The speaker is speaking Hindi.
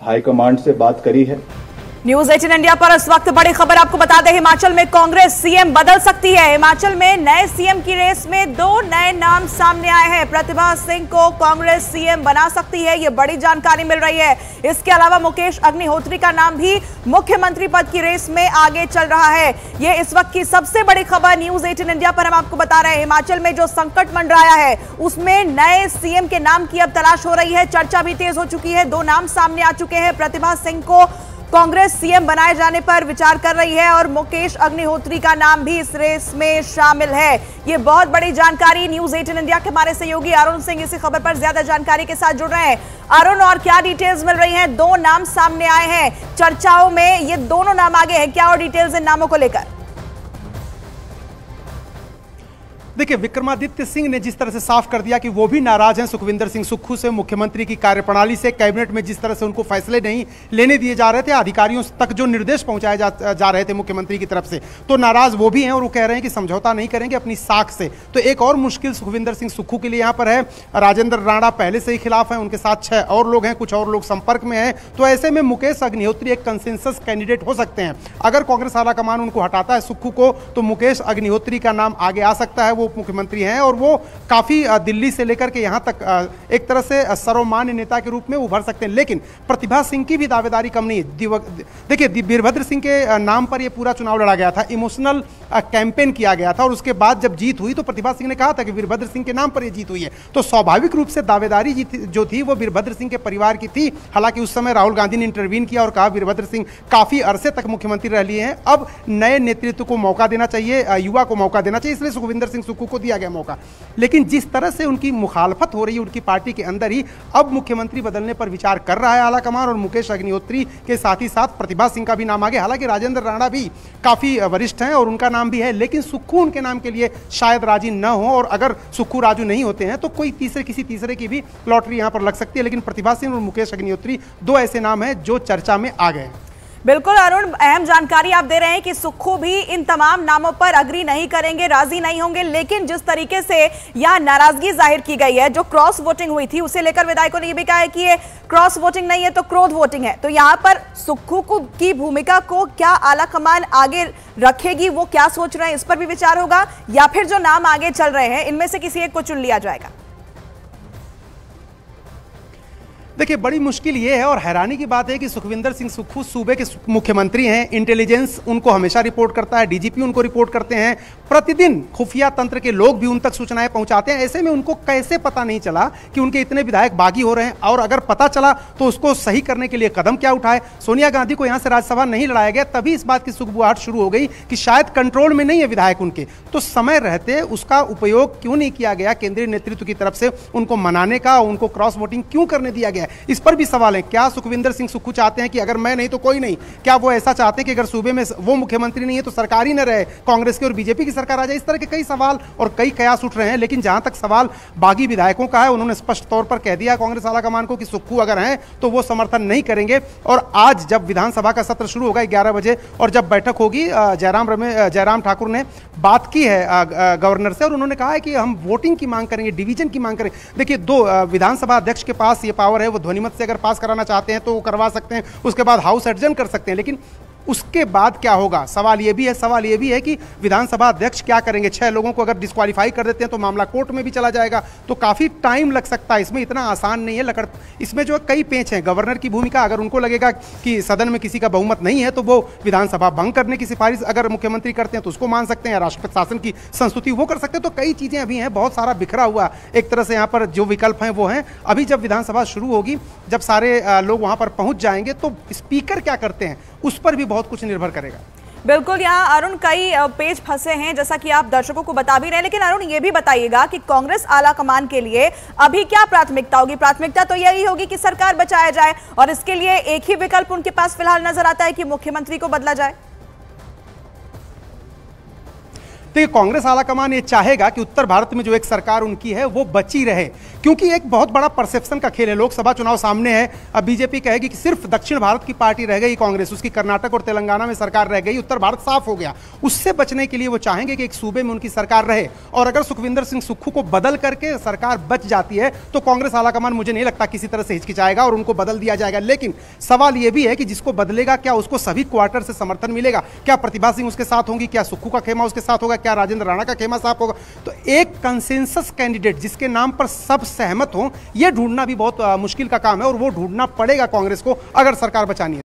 हाईकमांड से बात करी है। न्यूज 18 इंडिया पर इस वक्त बड़ी खबर आपको बता दें, हिमाचल में कांग्रेस सीएम बदल सकती है। हिमाचल में नए सीएम की रेस में 2 नए नाम सामने आए हैं। प्रतिभा सिंह को कांग्रेस सीएम बना सकती है, ये बड़ी जानकारी मिल रही है। इसके अलावा मुकेश अग्निहोत्री का नाम भी मुख्यमंत्री पद की रेस में आगे चल रहा है। ये इस वक्त की सबसे बड़ी खबर न्यूज 18 इंडिया पर हम आपको बता रहे हैं। हिमाचल में जो संकट मंडराया है उसमें नए सीएम के नाम की अब तलाश हो रही है। चर्चा भी तेज हो चुकी है। 2 नाम सामने आ चुके हैं। प्रतिभा सिंह को कांग्रेस सीएम बनाए जाने पर विचार कर रही है और मुकेश अग्निहोत्री का नाम भी इस रेस में शामिल है। ये बहुत बड़ी जानकारी। न्यूज 18 इंडिया के हमारे सहयोगी अरुण सिंह इसी खबर पर ज्यादा जानकारी के साथ जुड़ रहे हैं। अरुण, और क्या डिटेल्स मिल रही हैं? 2 नाम सामने आए हैं चर्चाओं में, ये दोनों नाम आगे हैं, क्या और डिटेल्स इन नामों को लेकर? देखिए, विक्रमादित्य सिंह ने जिस तरह से साफ कर दिया कि वो भी नाराज हैं सुखविंदर सिंह सुक्खू से, मुख्यमंत्री की कार्यप्रणाली से, कैबिनेट में जिस तरह से उनको फैसले नहीं लेने दिए जा रहे थे, अधिकारियों तक जो निर्देश पहुंचाए जा रहे थे मुख्यमंत्री की तरफ से, तो नाराज वो भी हैं और वो कह रहे हैं कि समझौता नहीं करेंगे अपनी साख से। तो एक और मुश्किल सुखविंदर सिंह सुक्खू के लिए यहाँ पर है। राजेंद्र राणा पहले से ही खिलाफ हैं, उनके साथ 6 और लोग हैं, कुछ और लोग संपर्क में हैं। तो ऐसे में मुकेश अग्निहोत्री एक कंसेंसस कैंडिडेट हो सकते हैं। अगर कांग्रेस आलाकमान उनको हटाता है सुक्खू को, तो मुकेश अग्निहोत्री का नाम आगे आ सकता है। वो उप मुख्यमंत्री हैं और वो काफी दिल्ली से लेकर के यहां तक एक तरह से सर्वमान्य नेता के रूप में उभर सकते हैं। लेकिन प्रतिभा सिंह की भी दावेदारी कम नहीं है। देखिए, वीरभद्र सिंह के नाम पर यह पूरा चुनाव लड़ा गया था, इमोशनल कैंपेन किया गया था और उसके बाद जब जीत हुई तो प्रतिभा सिंह ने कहा था कि वीरभद्र सिंह के नाम पर यह जीत हुई है। तो स्वाभाविक रूप से दावेदारी जो थी वो वीरभद्र सिंह के परिवार की थी। हालांकि उस समय राहुल गांधी ने इंटरवीन किया और कहा वीरभद्र सिंह काफी अरसे तक मुख्यमंत्री रह लिए हैं, अब नए नेतृत्व को मौका देना चाहिए, युवा को मौका देना चाहिए, इसलिए सुखविंदर सिंह सुक्खू को दिया गया मौका। लेकिन जिस तरह से उनकी मुखालफत हो रही है उनकी पार्टी के अंदर ही, अब मुख्यमंत्री बदलने पर विचार कर रहा है आलाकमान और मुकेश अग्निहोत्री के साथ ही साथ प्रतिभा सिंह का भी नाम आगे। हालांकि राजेंद्र राणा भी काफी वरिष्ठ हैं और उनका नाम भी है, लेकिन सुक्खू उनके नाम के लिए शायद राजी न हो और अगर सुक्खू राजू नहीं होते हैं तो कोई किसी तीसरे की भी लॉटरी यहां पर लग सकती है। लेकिन प्रतिभा सिंह और मुकेश अग्निहोत्री 2 ऐसे नाम हैं जो चर्चा में आ गए हैं। बिल्कुल अरुण, अहम जानकारी आप दे रहे हैं कि सुक्खू भी इन तमाम नामों पर अग्री नहीं करेंगे, राजी नहीं होंगे। लेकिन जिस तरीके से यहां नाराजगी जाहिर की गई है, जो क्रॉस वोटिंग हुई थी उसे लेकर विधायकों ने यह भी कहा है कि ये क्रॉस वोटिंग नहीं है तो क्रोध वोटिंग है। तो यहां पर सुक्खू की भूमिका को क्या आलाकमान आगे रखेगी, वो क्या सोच रहे हैं, इस पर भी विचार होगा, या फिर जो नाम आगे चल रहे हैं इनमें से किसी एक को चुन लिया जाएगा? देखिए, बड़ी मुश्किल ये है और हैरानी की बात है कि सुखविंदर सिंह सुक्खू सूबे के मुख्यमंत्री हैं, इंटेलिजेंस उनको हमेशा रिपोर्ट करता है, डीजीपी उनको रिपोर्ट करते हैं, प्रतिदिन खुफिया तंत्र के लोग भी उन तक सूचनाएं पहुंचाते हैं। ऐसे में उनको कैसे पता नहीं चला कि उनके इतने विधायक बागी हो रहे हैं, और अगर पता चला तो उसको सही करने के लिए कदम क्या उठाए। सोनिया गांधी को यहां से राज्यसभा नहीं लड़ाया गया, तभी इस बात की सुगबुगाहट शुरू हो गई कि शायद कंट्रोल में नहीं है विधायक उनके, तो समय रहते उसका उपयोग क्यों नहीं किया गया केंद्रीय नेतृत्व की तरफ से, उनको मनाने का, उनको क्रॉस वोटिंग क्यों करने दिया गया, इस पर भी सवाल है। क्या सुखविंदर सिंह सुक्खू चाहते हैं कि अगर मैं नहीं तो कोई नहीं? क्या वो ऐसा चाहते हैं कि अगर सूबे में वो मुख्यमंत्री नहीं है तो सरकार ही न रहे, कांग्रेस की और बीजेपी की सरकार आ जाए? इस तरह के कई सवाल और कई कयास उठ रहे हैं। लेकिन जहां तक सवाल बागी विधायकों का है, उन्होंने स्पष्ट तौर पर कह दिया कांग्रेस आलाकमान को कि सुक्खू अगर हैं तो वो समर्थन नहीं करेंगे। और आज जब विधानसभा का सत्र शुरू होगा 11 बजे और जब बैठक होगी, जयराम ठाकुर ने बात की है गवर्नर से और उन्होंने कहा है कि हम वोटिंग की मांग करेंगे, डिवीजन की मांग करेंगे। देखिए, 2 विधानसभा अध्यक्ष के पास ये पावर है, वो ध्वनिमत से अगर पास कराना चाहते हैं तो वो करवा सकते हैं, उसके बाद हाउस एडजर्न कर सकते हैं। लेकिन उसके बाद क्या होगा, सवाल ये भी है कि विधानसभा अध्यक्ष क्या करेंगे। 6 लोगों को अगर डिस्क्वालीफाई कर देते हैं तो मामला कोर्ट में भी चला जाएगा, तो काफी टाइम लग सकता है। इसमें इतना आसान नहीं है, इसमें जो कई पेच हैं। गवर्नर की भूमिका, अगर उनको लगेगा कि सदन में किसी का बहुमत नहीं है तो वो विधानसभा भंग करने की सिफारिश अगर मुख्यमंत्री करते हैं तो उसको मान सकते हैं, या राष्ट्रपति शासन की संस्तुति वो कर सकते हैं। तो कई चीजें अभी हैं, बहुत सारा बिखरा हुआ एक तरह से यहाँ पर जो विकल्प हैं वो हैं। अभी जब विधानसभा शुरू होगी, जब सारे लोग वहां पर पहुंच जाएंगे तो स्पीकर क्या करते हैं उस पर भी बहुत कुछ निर्भर करेगा। बिल्कुल, यहाँ अरुण कई पेज फंसे हैं जैसा कि आप दर्शकों को बता भी रहे हैं। लेकिन अरुण ये भी बताइएगा कि कांग्रेस आलाकमान के लिए अभी क्या प्राथमिकता होगी? प्राथमिकता तो यही होगी कि सरकार बचाया जाए और इसके लिए एक ही विकल्प उनके पास फिलहाल नजर आता है कि मुख्यमंत्री को बदला जाए। देखिए, कांग्रेस आलाकमान ये चाहेगा कि उत्तर भारत में जो एक सरकार उनकी है वो बची रहे, क्योंकि एक बहुत बड़ा परसेप्शन का खेल है। लोकसभा चुनाव सामने है, अब बीजेपी कहेगी कि सिर्फ दक्षिण भारत की पार्टी रह गई कांग्रेस, उसकी कर्नाटक और तेलंगाना में सरकार रह गई, उत्तर भारत साफ हो गया। उससे बचने के लिए वो चाहेंगे कि एक सूबे में उनकी सरकार रहे, और अगर सुखविंदर सिंह सुक्खू को बदल करके सरकार बच जाती है तो कांग्रेस आलाकमान मुझे नहीं लगता किसी तरह से हिचकिचाएगा और उनको बदल दिया जाएगा। लेकिन सवाल यह भी है कि जिसको बदलेगा, क्या उसको सभी क्वार्टर से समर्थन मिलेगा? क्या प्रतिभा सिंह उसके साथ होंगी? क्या सुक्खू का खेमा उसके साथ होगा? क्या राजेंद्र राणा का खेमा साफ होगा? तो एक कंसेंसस कैंडिडेट जिसके नाम पर सब सहमत हों, यह ढूंढना भी बहुत मुश्किल का काम है, और वो ढूंढना पड़ेगा कांग्रेस को अगर सरकार बचानी है।